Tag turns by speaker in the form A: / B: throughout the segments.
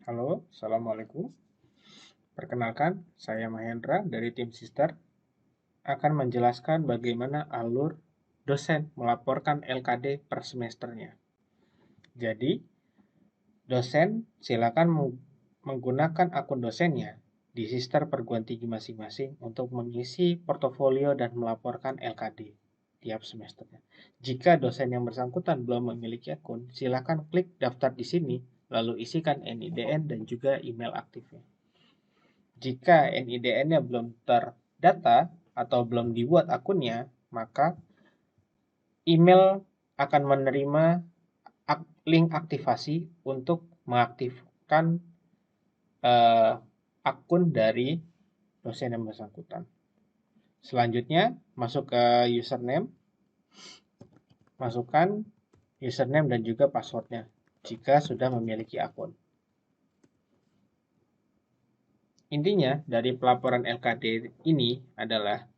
A: Halo, Assalamualaikum. Perkenalkan, saya Mahendra dari tim Sister akan menjelaskan bagaimana alur dosen melaporkan LKD per semesternya. Jadi, dosen silakan menggunakan akun dosennya di Sister perguruan tinggi masing-masing untuk mengisi portofolio dan melaporkan LKD tiap semesternya. Jika dosen yang bersangkutan belum memiliki akun, silakan klik daftar di sini, lalu isikan NIDN dan juga email aktifnya. Jika NIDN-nya belum terdata atau belum dibuat akunnya, maka email akan menerima link aktivasi untuk mengaktifkan akun dari dosen yang bersangkutan. Selanjutnya, masuk ke username, masukkan username dan juga passwordnya jika sudah memiliki akun. Intinya dari pelaporan LKD ini adalah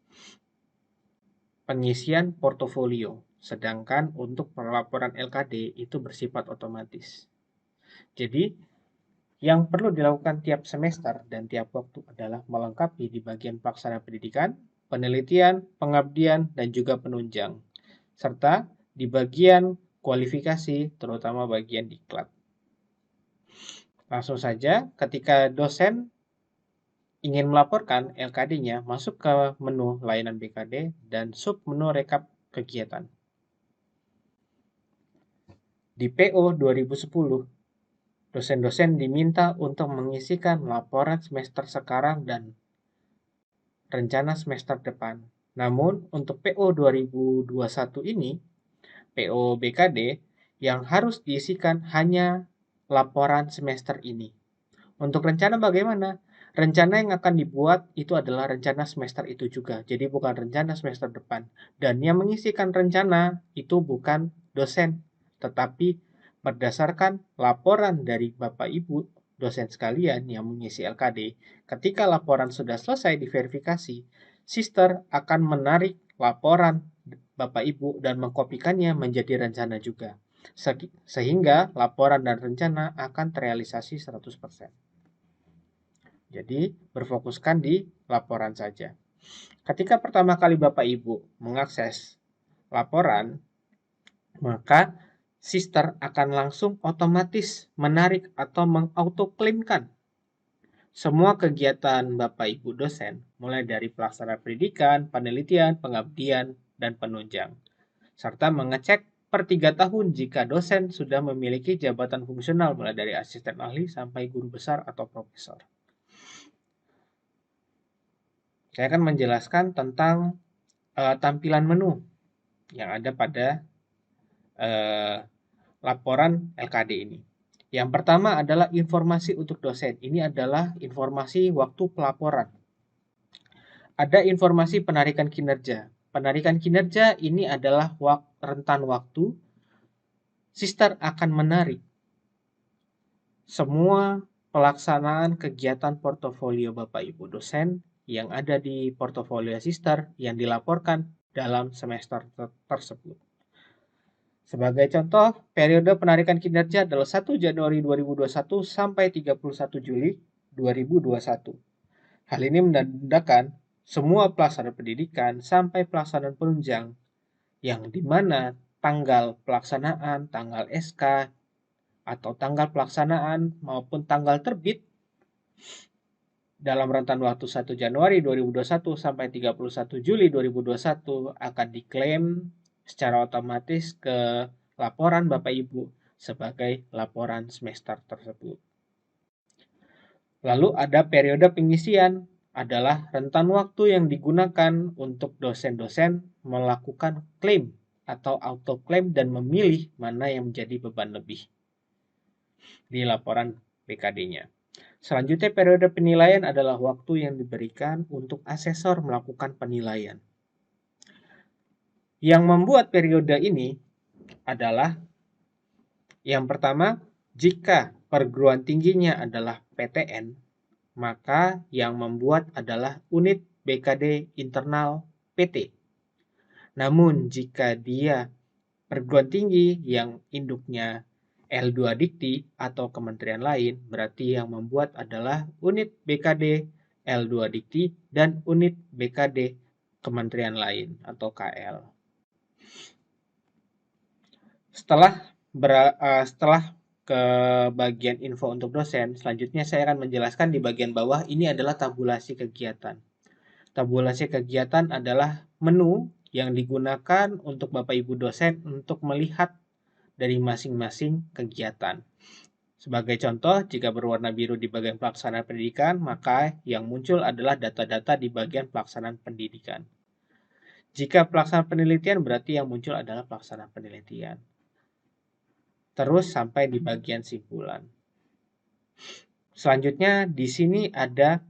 A: pengisian portofolio, sedangkan untuk pelaporan LKD itu bersifat otomatis. Jadi, yang perlu dilakukan tiap semester dan tiap waktu adalah melengkapi di bagian pelaksana pendidikan, penelitian, pengabdian, dan juga penunjang, serta di bagian kualifikasi, terutama bagian diklat. Langsung saja, ketika dosen ingin melaporkan LKD-nya, masuk ke menu layanan BKD dan sub menu rekap kegiatan. Di PO 2010, dosen-dosen diminta untuk mengisikan laporan semester sekarang dan rencana semester depan. Namun, untuk PO 2021 ini, PO BKD, yang harus diisikan hanya laporan semester ini. Untuk rencana bagaimana? Rencana yang akan dibuat itu adalah rencana semester itu juga, jadi bukan rencana semester depan. Dan yang mengisikan rencana itu bukan dosen, tetapi berdasarkan laporan dari Bapak Ibu dosen sekalian yang mengisi LKD. Ketika laporan sudah selesai diverifikasi, Sister akan menarik laporan Bapak Ibu dan mengkopikannya menjadi rencana juga. Sehingga laporan dan rencana akan terrealisasi 100%. Jadi, berfokuskan di laporan saja. Ketika pertama kali Bapak Ibu mengakses laporan, maka Sister akan langsung otomatis menarik atau mengautoklaimkan semua kegiatan Bapak Ibu dosen, mulai dari pelaksana pendidikan, penelitian, pengabdian, dan penunjang, serta mengecek per 3 tahun jika dosen sudah memiliki jabatan fungsional mulai dari asisten ahli sampai guru besar atau profesor. Saya akan menjelaskan tentang tampilan menu yang ada pada laporan LKD ini. Yang pertama adalah informasi untuk dosen. Ini adalah informasi waktu pelaporan. Ada informasi penarikan kinerja. Penarikan kinerja ini adalah rentan waktu Sister akan menarik semua pelaksanaan kegiatan portofolio Bapak Ibu dosen yang ada di portofolio Sister yang dilaporkan dalam semester tersebut. Sebagai contoh, periode penarikan kinerja adalah 1 Januari 2021 sampai 31 Juli 2021. Hal ini menandakan semua pelaksana pendidikan sampai pelaksanaan penunjang yang di mana tanggal pelaksanaan, tanggal SK, atau tanggal pelaksanaan maupun tanggal terbit dalam rentan waktu 1 Januari 2021 sampai 31 Juli 2021 akan diklaim secara otomatis ke laporan Bapak Ibu sebagai laporan semester tersebut. Lalu ada periode pengisian, adalah rentan waktu yang digunakan untuk dosen-dosen melakukan klaim atau auto-klaim dan memilih mana yang menjadi beban lebih di laporan BKD-nya. Selanjutnya, periode penilaian adalah waktu yang diberikan untuk asesor melakukan penilaian. Yang membuat periode ini adalah yang pertama, jika perguruan tingginya adalah PTN, maka yang membuat adalah unit BKD internal PT. Namun, jika dia perguruan tinggi yang induknya L2 Dikti atau kementerian lain, berarti yang membuat adalah unit BKD L2 Dikti dan unit BKD kementerian lain atau KL. Setelah ke bagian info untuk dosen, selanjutnya saya akan menjelaskan di bagian bawah ini adalah tabulasi kegiatan. Tabulasi kegiatan adalah menu yang digunakan untuk Bapak Ibu dosen untuk melihat dari masing-masing kegiatan. Sebagai contoh, jika berwarna biru di bagian pelaksanaan pendidikan, maka yang muncul adalah data-data di bagian pelaksanaan pendidikan. Jika pelaksanaan penelitian, berarti yang muncul adalah pelaksanaan penelitian. Terus sampai di bagian simpulan. Selanjutnya di sini ada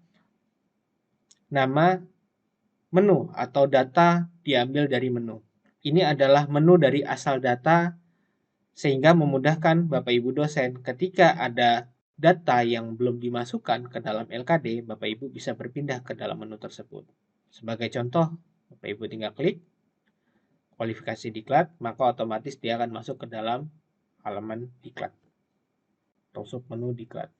A: nama menu atau data diambil dari menu. Ini adalah menu dari asal data sehingga memudahkan Bapak Ibu dosen ketika ada data yang belum dimasukkan ke dalam LKD, Bapak Ibu bisa berpindah ke dalam menu tersebut. Sebagai contoh, Bapak Ibu tinggal klik kualifikasi diklat, maka otomatis dia akan masuk ke dalam halaman diklat atau submenu diklat.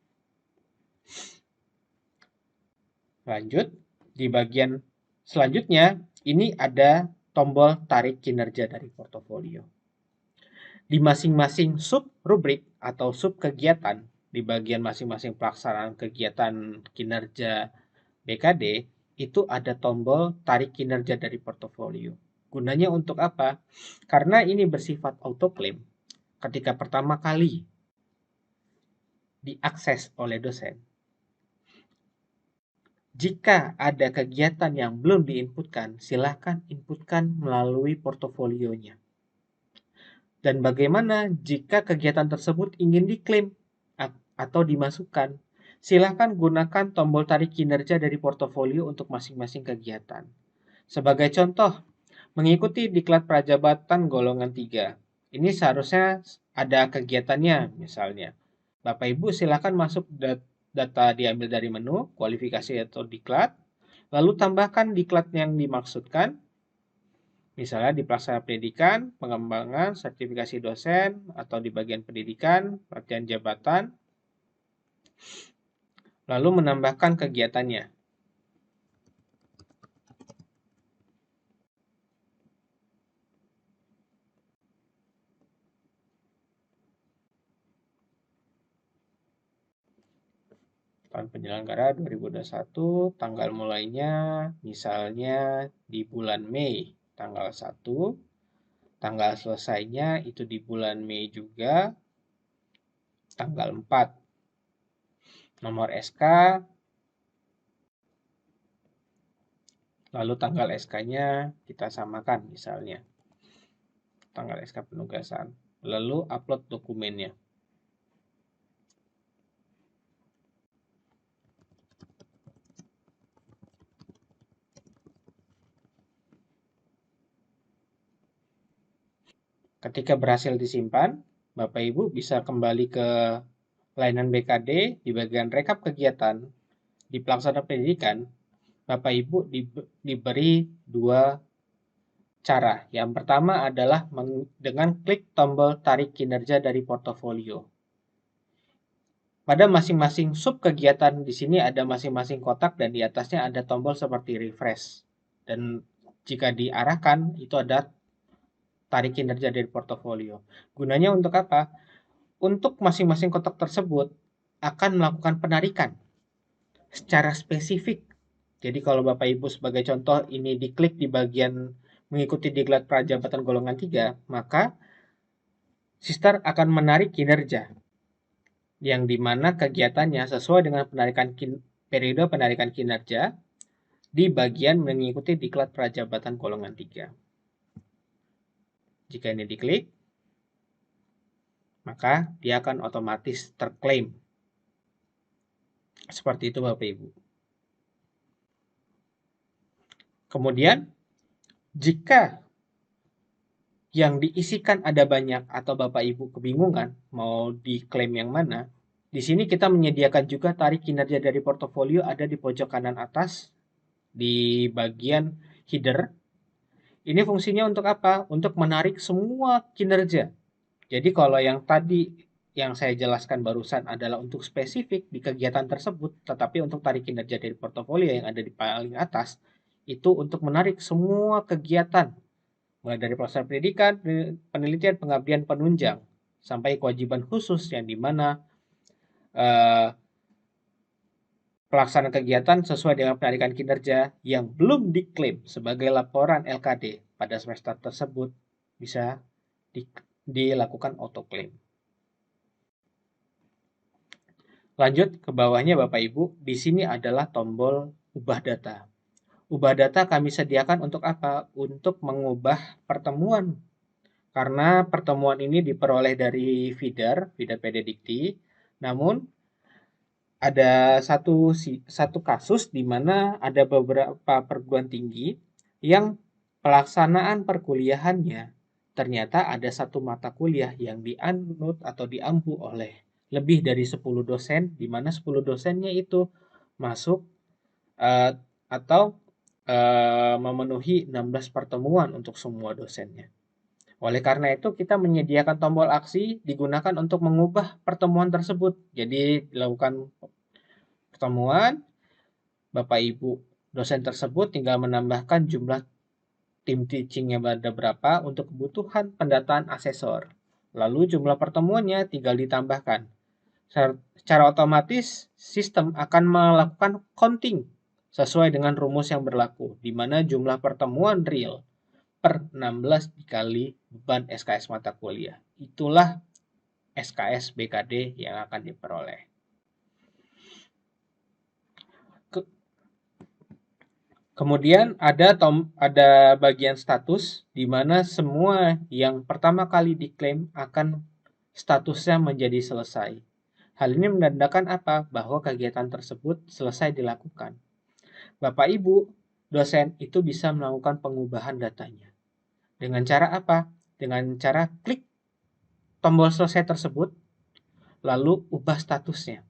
A: Lanjut, di bagian selanjutnya ini ada tombol tarik kinerja dari portofolio. Di masing-masing sub rubrik atau sub kegiatan, di bagian masing-masing pelaksanaan kegiatan kinerja BKD, itu ada tombol tarik kinerja dari portofolio. Gunanya untuk apa? Karena ini bersifat autoclaim. Ketika pertama kali diakses oleh dosen, jika ada kegiatan yang belum diinputkan, silakan inputkan melalui portofolionya. Dan bagaimana jika kegiatan tersebut ingin diklaim atau dimasukkan? Silakan gunakan tombol tarik kinerja dari portofolio untuk masing-masing kegiatan. Sebagai contoh, mengikuti diklat prajabatan golongan 3. Ini seharusnya ada kegiatannya, misalnya. Bapak Ibu silakan masuk data diambil dari menu, kualifikasi atau diklat, lalu tambahkan diklat yang dimaksudkan, misalnya di pelaksanaan pendidikan, pengembangan, sertifikasi dosen, atau di bagian pendidikan, pelatihan jabatan, lalu menambahkan kegiatannya. Tahun penyelenggara 2021, tanggal mulainya misalnya di bulan Mei, tanggal 1, tanggal selesainya itu di bulan Mei juga, tanggal 4. Nomor SK, lalu tanggal SK-nya kita samakan misalnya. Tanggal SK penugasan. Lalu upload dokumennya. Ketika berhasil disimpan, Bapak Ibu bisa kembali ke layanan BKD di bagian rekap kegiatan di pelaksanaan pendidikan. Bapak Ibu diberi dua cara. Yang pertama adalah dengan klik tombol tarik kinerja dari portofolio. Pada masing-masing sub kegiatan di sini ada masing-masing kotak dan di atasnya ada tombol seperti refresh. Dan jika diarahkan itu ada tarik kinerja dari portofolio. Gunanya untuk apa? Untuk masing-masing kotak tersebut akan melakukan penarikan secara spesifik. Jadi kalau Bapak Ibu sebagai contoh ini diklik di bagian mengikuti diklat prajabatan golongan 3, maka Sister akan menarik kinerja yang dimana kegiatannya sesuai dengan periode penarikan kinerja di bagian mengikuti diklat prajabatan golongan 3. Jika ini diklik, maka dia akan otomatis terklaim. Seperti itu Bapak Ibu. Kemudian, jika yang diisikan ada banyak atau Bapak Ibu kebingungan mau diklaim yang mana, di sini kita menyediakan juga tarik kinerja dari portofolio ada di pojok kanan atas di bagian header. Ini fungsinya untuk apa? Untuk menarik semua kinerja. Jadi kalau yang tadi yang saya jelaskan barusan adalah untuk spesifik di kegiatan tersebut, tetapi untuk tarik kinerja dari portofolio yang ada di paling atas, itu untuk menarik semua kegiatan, mulai dari proses pendidikan, penelitian, pengabdian, penunjang, sampai kewajiban khusus yang dimana eh, pelaksanaan kegiatan sesuai dengan penarikan kinerja yang belum diklaim sebagai laporan LKD pada semester tersebut bisa dilakukan autoclaim. Lanjut ke bawahnya Bapak Ibu, di sini adalah tombol ubah data. Ubah data kami sediakan untuk apa? Untuk mengubah pertemuan. Karena pertemuan ini diperoleh dari feeder PD Dikti, namun ada satu kasus di mana ada beberapa perguruan tinggi yang pelaksanaan perkuliahannya ternyata ada satu mata kuliah yang dianut atau diampu oleh lebih dari 10 dosen, di mana 10 dosennya itu masuk atau memenuhi 16 pertemuan untuk semua dosennya. Oleh karena itu, kita menyediakan tombol aksi digunakan untuk mengubah pertemuan tersebut. Jadi, dilakukan pertemuan, Bapak Ibu dosen tersebut tinggal menambahkan jumlah tim teachingnya ada berapa untuk kebutuhan pendataan asesor. Lalu jumlah pertemuannya tinggal ditambahkan. Secara otomatis, sistem akan melakukan counting sesuai dengan rumus yang berlaku, di mana jumlah pertemuan real per 16 dikali beban SKS mata kuliah. Itulah SKS BKD yang akan diperoleh. Kemudian ada bagian status di mana semua yang pertama kali diklaim akan statusnya menjadi selesai. Hal ini menandakan apa? Bahwa kegiatan tersebut selesai dilakukan. Bapak Ibu, dosen itu bisa melakukan pengubahan datanya. Dengan cara apa? Dengan cara klik tombol selesai tersebut, lalu ubah statusnya.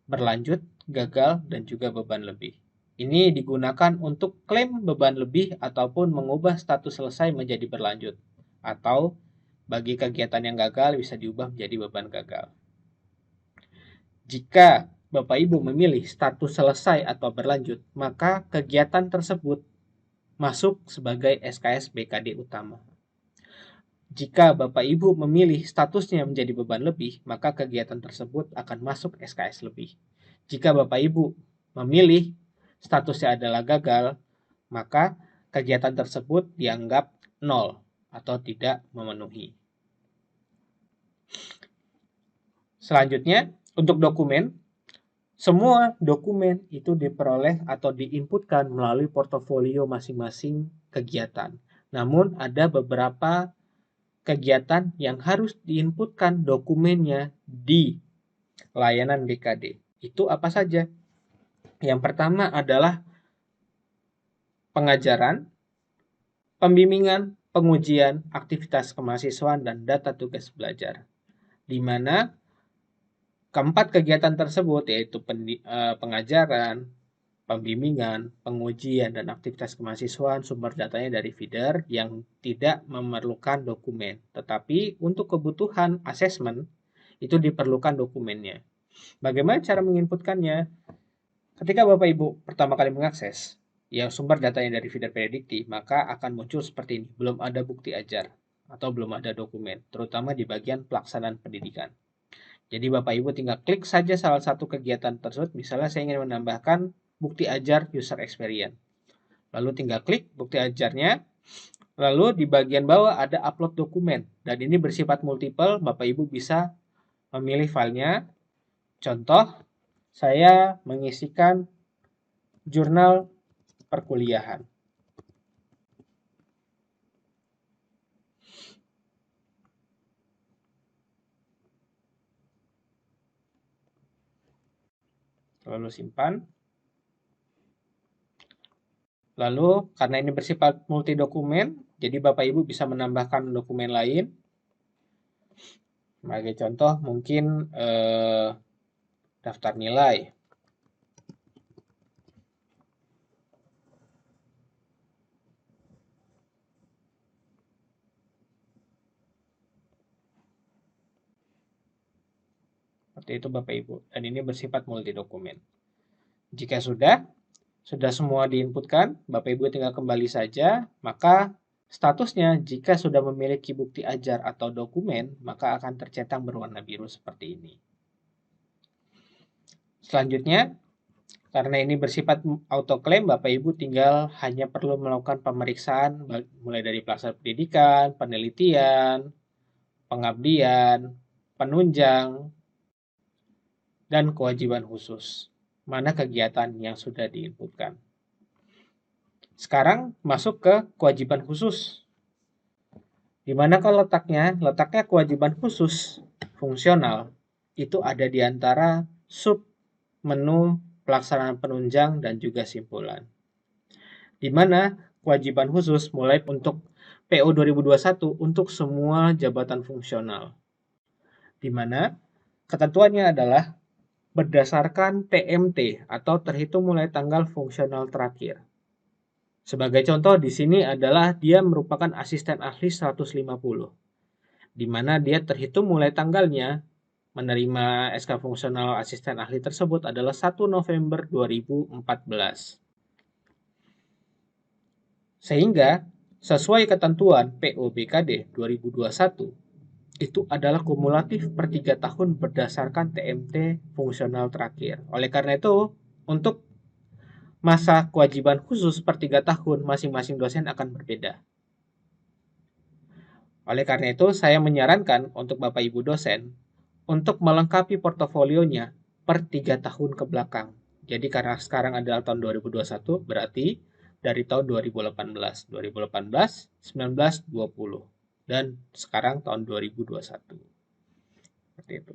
A: Berlanjut, gagal, dan juga beban lebih. Ini digunakan untuk klaim beban lebih ataupun mengubah status selesai menjadi berlanjut. Atau bagi kegiatan yang gagal bisa diubah menjadi beban gagal. Jika Bapak Ibu memilih status selesai atau berlanjut, maka kegiatan tersebut masuk sebagai SKS BKD utama. Jika Bapak Ibu memilih statusnya menjadi beban lebih, maka kegiatan tersebut akan masuk SKS lebih. Jika Bapak Ibu memilih statusnya adalah gagal, maka kegiatan tersebut dianggap nol atau tidak memenuhi. Selanjutnya, untuk dokumen, semua dokumen itu diperoleh atau diinputkan melalui portofolio masing-masing kegiatan. Namun ada beberapa kegiatan yang harus diinputkan dokumennya di layanan BKD. Itu apa saja? Yang pertama adalah pengajaran, pembimbingan, pengujian, aktivitas kemahasiswaan, dan data tugas belajar. Di mana keempat kegiatan tersebut yaitu pengajaran, pembimbingan, pengujian, dan aktivitas kemahasiswaan sumber datanya dari feeder yang tidak memerlukan dokumen. Tetapi untuk kebutuhan asesmen itu diperlukan dokumennya. Bagaimana cara menginputkannya? Ketika Bapak Ibu pertama kali mengakses yang sumber datanya dari feeder predikti, maka akan muncul seperti ini. Belum ada bukti ajar atau belum ada dokumen, terutama di bagian pelaksanaan pendidikan. Jadi Bapak Ibu tinggal klik saja salah satu kegiatan tersebut. Misalnya saya ingin menambahkan bukti ajar user experience. Lalu tinggal klik bukti ajarnya. Lalu di bagian bawah ada upload dokumen. Dan ini bersifat multiple. Bapak Ibu bisa memilih filenya. Contoh, saya mengisikan jurnal perkuliahan. Lalu simpan. Lalu karena ini bersifat multi dokumen, jadi Bapak Ibu bisa menambahkan dokumen lain. Sebagai contoh mungkin daftar nilai. Seperti itu Bapak Ibu. Dan ini bersifat multi dokumen. Jika sudah semua diinputkan, Bapak Ibu tinggal kembali saja, maka statusnya jika sudah memiliki bukti ajar atau dokumen, maka akan tercentang berwarna biru seperti ini. Selanjutnya, karena ini bersifat autoklaim, Bapak Ibu tinggal hanya perlu melakukan pemeriksaan mulai dari pelaksanaan pendidikan, penelitian, pengabdian, penunjang, dan kewajiban khusus. Mana kegiatan yang sudah diinputkan. Sekarang masuk ke kewajiban khusus. Di manakah letaknya? Letaknya kewajiban khusus fungsional itu ada di antara sub menu pelaksanaan penunjang dan juga simpulan. Di mana kewajiban khusus mulai untuk PO 2021 untuk semua jabatan fungsional. Di mana ketentuannya adalah berdasarkan TMT atau terhitung mulai tanggal fungsional terakhir. Sebagai contoh di sini adalah dia merupakan asisten ahli 150, di mana dia terhitung mulai tanggalnya menerima SK fungsional asisten ahli tersebut adalah 1 November 2014. Sehingga sesuai ketentuan PO BKD 2021 itu adalah kumulatif per 3 tahun berdasarkan TMT fungsional terakhir. Oleh karena itu, untuk masa kewajiban khusus per 3 tahun masing-masing dosen akan berbeda. Oleh karena itu, saya menyarankan untuk Bapak Ibu dosen untuk melengkapi portofolionya per 3 tahun ke belakang. Jadi karena sekarang adalah tahun 2021, berarti dari tahun 2018, 2019, 19, 20. Dan sekarang tahun 2021. Seperti itu.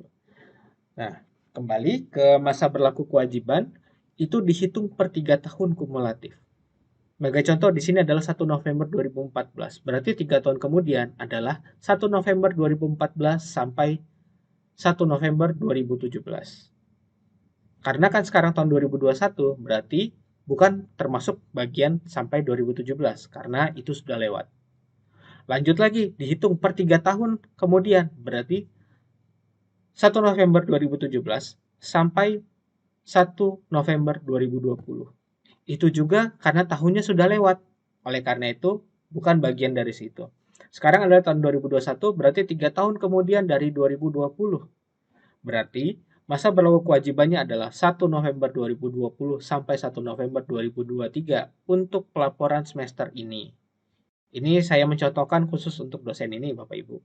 A: Nah, kembali ke masa berlaku kewajiban, itu dihitung per 3 tahun kumulatif. Sebagai contoh di sini adalah 1 November 2014. Berarti 3 tahun kemudian adalah 1 November 2014 sampai 1 November 2017. Karena kan sekarang tahun 2021, berarti bukan termasuk bagian sampai 2017, karena itu sudah lewat. Lanjut lagi, dihitung per 3 tahun kemudian, berarti 1 November 2017 sampai 1 November 2020. Itu juga karena tahunnya sudah lewat. Oleh karena itu, bukan bagian dari situ. Sekarang adalah tahun 2021, berarti 3 tahun kemudian dari 2020. Berarti masa berlaku kewajibannya adalah 1 November 2020 sampai 1 November 2023 untuk pelaporan semester ini. Ini saya mencontohkan khusus untuk dosen ini, Bapak Ibu.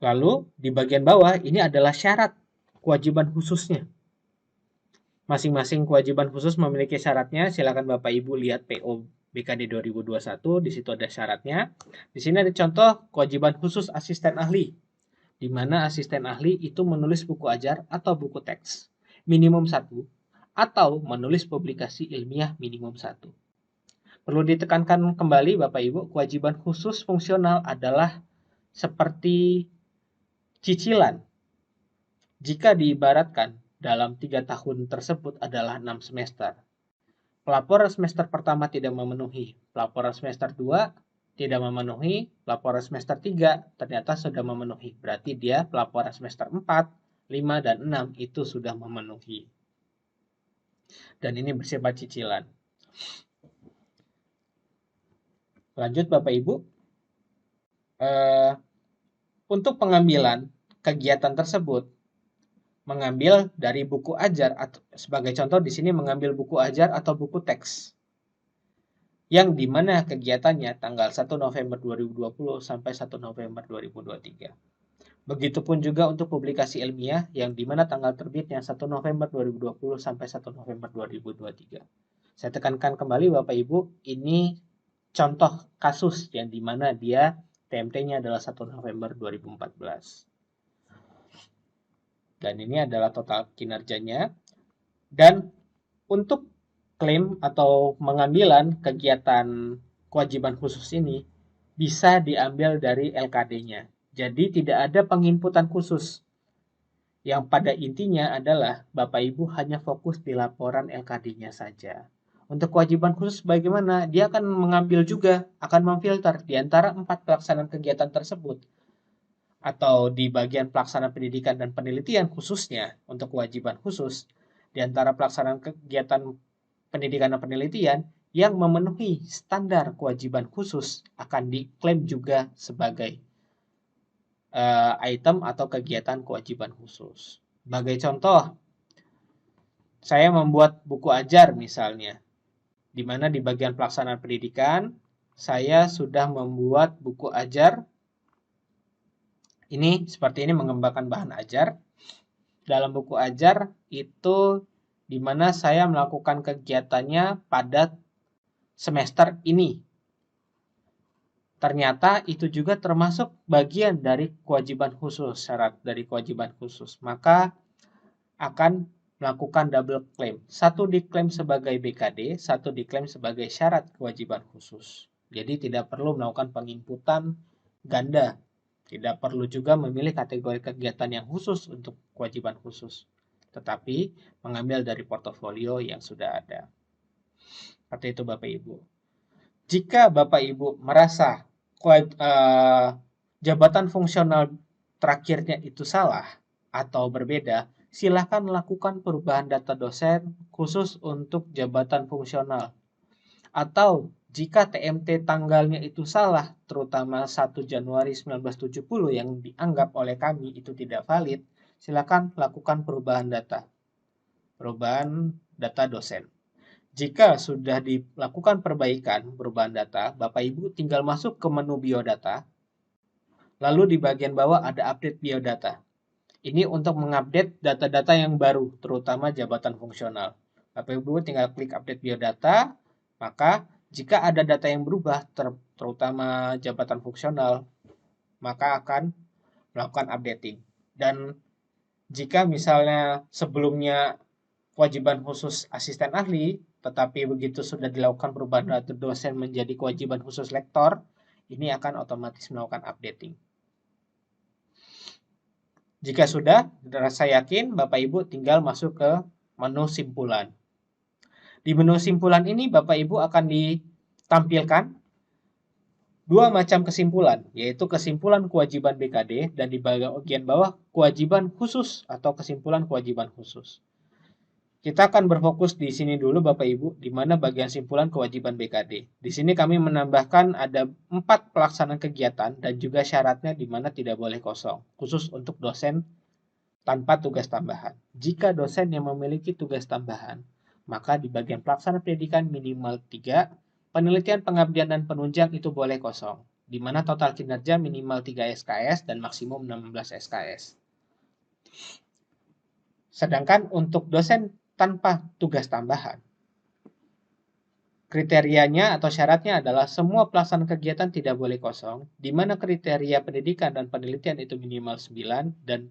A: Lalu di bagian bawah ini adalah syarat kewajiban khususnya. Masing-masing kewajiban khusus memiliki syaratnya. Silakan Bapak Ibu lihat PO BKD 2021, di situ ada syaratnya. Di sini ada contoh kewajiban khusus asisten ahli, di mana asisten ahli itu menulis buku ajar atau buku teks minimum 1 atau menulis publikasi ilmiah minimum 1. Perlu ditekankan kembali Bapak Ibu, kewajiban khusus fungsional adalah seperti cicilan. Jika diibaratkan dalam 3 tahun tersebut adalah 6 semester. Pelaporan semester pertama tidak memenuhi, pelaporan semester 2 tidak memenuhi, pelaporan semester 3 ternyata sudah memenuhi. Berarti dia pelaporan semester 4, 5, dan 6 itu sudah memenuhi. Dan ini bersifat cicilan. Lanjut Bapak Ibu. Untuk pengambilan kegiatan tersebut, mengambil dari buku ajar, atau sebagai contoh di sini mengambil buku ajar atau buku teks, yang dimana kegiatannya tanggal 1 November 2020 sampai 1 November 2023. Begitupun juga untuk publikasi ilmiah yang dimana tanggal terbitnya 1 November 2020 sampai 1 November 2023. Saya tekankan kembali Bapak Ibu, ini contoh kasus yang dimana dia TMT-nya adalah 1 November 2014. Dan ini adalah total kinerjanya. Dan untuk klaim atau pengambilan kegiatan kewajiban khusus ini bisa diambil dari LKD-nya. Jadi tidak ada penginputan khusus. Yang pada intinya adalah Bapak Ibu hanya fokus di laporan LKD-nya saja. Untuk kewajiban khusus bagaimana? Dia akan mengambil juga, akan memfilter di antara 4 pelaksanaan kegiatan tersebut. atau di bagian pelaksanaan pendidikan dan penelitian khususnya untuk kewajiban khusus, di antara pelaksanaan kegiatan pendidikan dan penelitian yang memenuhi standar kewajiban khusus akan diklaim juga sebagai item atau kegiatan kewajiban khusus. Sebagai contoh, saya membuat buku ajar misalnya, di mana di bagian pelaksanaan pendidikan, saya sudah membuat buku ajar. Ini seperti ini mengembangkan bahan ajar. Dalam buku ajar itu di mana saya melakukan kegiatannya pada semester ini. Ternyata itu juga termasuk bagian dari kewajiban khusus, syarat dari kewajiban khusus. Maka akan melakukan double claim. Satu diklaim sebagai BKD, satu diklaim sebagai syarat kewajiban khusus. Jadi tidak perlu melakukan penginputan ganda. Tidak perlu juga memilih kategori kegiatan yang khusus untuk kewajiban khusus. Tetapi mengambil dari portofolio yang sudah ada. Seperti itu Bapak Ibu. Jika Bapak Ibu merasa jabatan fungsional terakhirnya itu salah atau berbeda, silakan lakukan perubahan data dosen khusus untuk jabatan fungsional. Atau jika TMT tanggalnya itu salah, terutama 1 Januari 1970 yang dianggap oleh kami itu tidak valid, silakan lakukan perubahan data. Perubahan data dosen. Jika sudah dilakukan perbaikan perubahan data, Bapak Ibu tinggal masuk ke menu biodata, lalu di bagian bawah ada update biodata. Ini untuk mengupdate data-data yang baru, terutama jabatan fungsional. Bapak Ibu tinggal klik update biodata, maka jika ada data yang berubah, terutama jabatan fungsional, maka akan melakukan updating. Dan jika misalnya sebelumnya kewajiban khusus asisten ahli, tetapi begitu sudah dilakukan perubahan data dosen menjadi kewajiban khusus lektor, ini akan otomatis melakukan updating. Jika sudah, saya yakin Bapak Ibu tinggal masuk ke menu simpulan. Di menu simpulan ini Bapak Ibu akan ditampilkan dua macam kesimpulan, yaitu kesimpulan kewajiban BKD dan di bagian bawah kewajiban khusus atau kesimpulan kewajiban khusus. Kita akan berfokus di sini dulu Bapak Ibu, di mana bagian simpulan kewajiban BKD. Di sini kami menambahkan ada 4 pelaksanaan kegiatan dan juga syaratnya di mana tidak boleh kosong, khusus untuk dosen tanpa tugas tambahan. Jika dosen yang memiliki tugas tambahan, maka di bagian pelaksanaan pendidikan minimal 3, penelitian pengabdian dan penunjang itu boleh kosong, di mana total kinerja minimal 3 SKS dan maksimum 16 SKS. Sedangkan untuk dosen tanpa tugas tambahan, kriterianya atau syaratnya adalah semua pelaksanaan kegiatan tidak boleh kosong, di mana kriteria pendidikan dan penelitian itu minimal 9, dan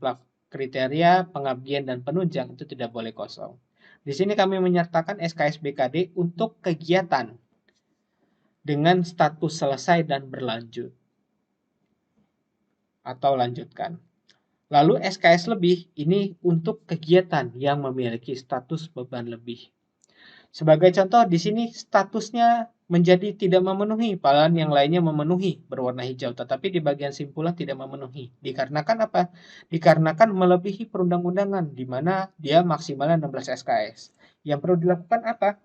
A: kriteria pengabdian dan penunjang itu tidak boleh kosong. Di sini kami menyertakan SKS BKD untuk kegiatan dengan status selesai dan berlanjut atau lanjutkan. Lalu SKS lebih ini untuk kegiatan yang memiliki status beban lebih. Sebagai contoh di sini statusnya menjadi tidak memenuhi, padahal yang lainnya memenuhi berwarna hijau, tetapi di bagian simpulan tidak memenuhi. Dikarenakan apa? Dikarenakan melebihi perundang-undangan di mana dia maksimalnya 16 SKS. Yang perlu dilakukan apa?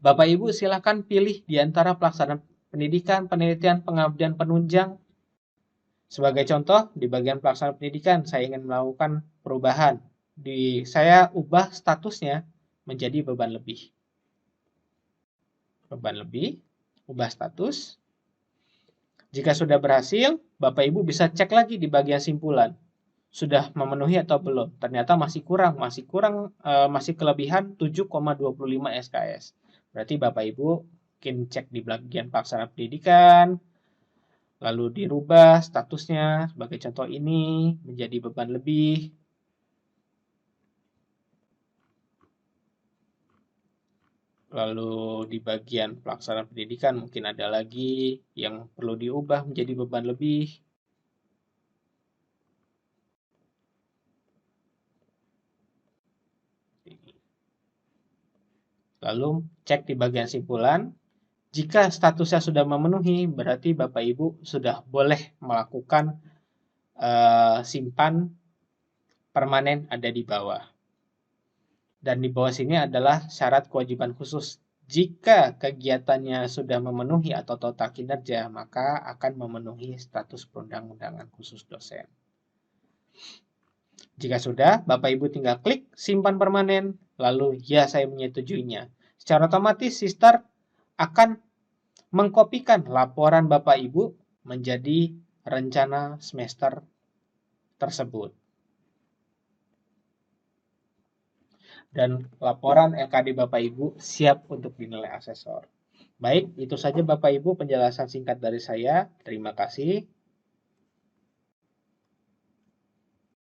A: Bapak Ibu silakan pilih di antara pelaksanaan pendidikan, penelitian, pengabdian, penunjang. Sebagai contoh, di bagian pelaksanaan pendidikan, saya ingin melakukan perubahan. Saya ubah statusnya menjadi beban lebih. Beban lebih, ubah status. Jika sudah berhasil, Bapak Ibu bisa cek lagi di bagian simpulan. Sudah memenuhi atau belum? Ternyata masih kelebihan 7,25 SKS. Berarti Bapak Ibu mungkin cek di bagian pelaksanaan pendidikan, lalu dirubah statusnya sebagai contoh ini menjadi beban lebih. Lalu di bagian pelaksanaan pendidikan mungkin ada lagi yang perlu diubah menjadi beban lebih. Lalu cek di bagian simpulan. Jika statusnya sudah memenuhi, berarti Bapak Ibu sudah boleh melakukan simpan permanen ada di bawah. Dan di bawah sini adalah syarat kewajiban khusus. Jika kegiatannya sudah memenuhi atau total kinerja, maka akan memenuhi status perundang-undangan khusus dosen. Jika sudah, Bapak Ibu tinggal klik simpan permanen, lalu ya saya menyetujuinya. Secara otomatis Sistar akan mengkopikan laporan Bapak Ibu menjadi rencana semester tersebut. Dan laporan LKD Bapak Ibu siap untuk dinilai asesor. Baik, itu saja Bapak Ibu penjelasan singkat dari saya. Terima kasih.